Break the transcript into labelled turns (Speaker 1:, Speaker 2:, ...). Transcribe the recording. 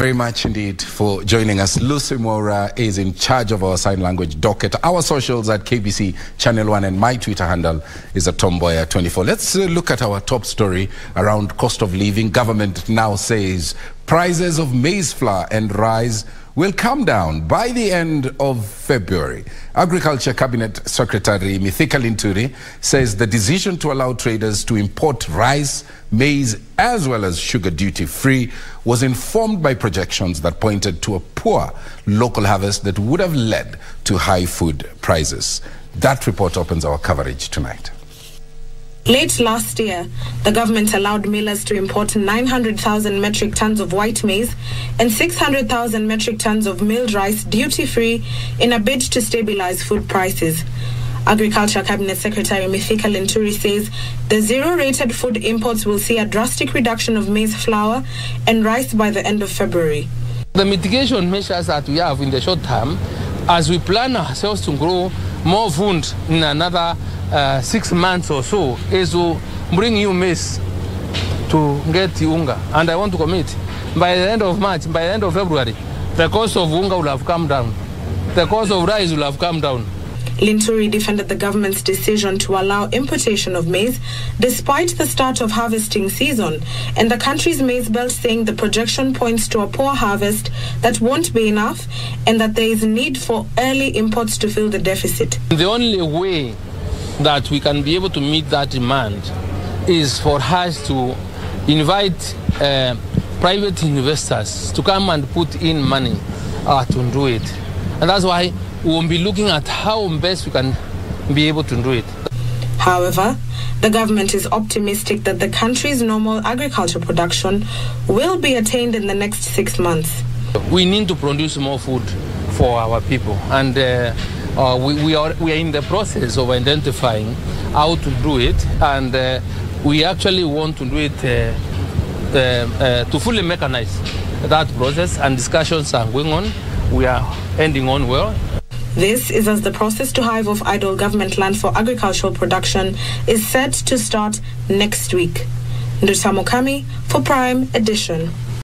Speaker 1: Very much indeed for joining us. Lucy Mora is in charge of our sign language docket. Our socials at KBC Channel 1 and my Twitter handle is @Tomboya24. Let's look at our top story around cost of living. Government now says prices of maize flour and rice will come down by the end of February. Agriculture Cabinet Secretary Mithika Linturi says the decision to allow traders to import rice, maize, as well as sugar duty-free was informed by projections that pointed to a poor local harvest that would have led to high food prices. That report opens our coverage tonight.
Speaker 2: Late last year, the government allowed millers to import 900,000 metric tons of white maize and 600,000 metric tons of milled rice duty-free in a bid to stabilize food prices. Agriculture Cabinet Secretary Mithika Linturi says the zero-rated food imports will see a drastic reduction of maize flour and rice by the end of February.
Speaker 3: The mitigation measures that we have in the short term, as we plan ourselves to grow more food in another 6 months or so, is to bring new maize to get the unga. And I want to commit, by the end of March, by the end of February, the cost of unga will have come down. The cost of rice will have come down.
Speaker 2: Linturi defended the government's decision to allow importation of maize despite the start of harvesting season and the country's maize belt, saying the projection points to a poor harvest that won't be enough and that there is need for early imports to fill the deficit.
Speaker 3: The only way that we can be able to meet that demand is for us to invite private investors to come and put in money to do it. And that's why we will be looking at how best we can be able to do it.
Speaker 2: However, the government is optimistic that the country's normal agriculture production will be attained in the next 6 months.
Speaker 3: We need to produce more food for our people, and we are in the process of identifying how to do it, and we actually want to do it to fully mechanize that process, and discussions are going on. We are ending on well.
Speaker 2: This is as the process to hive off idle government land for agricultural production is set to start next week. Nduta Mokami for Prime Edition.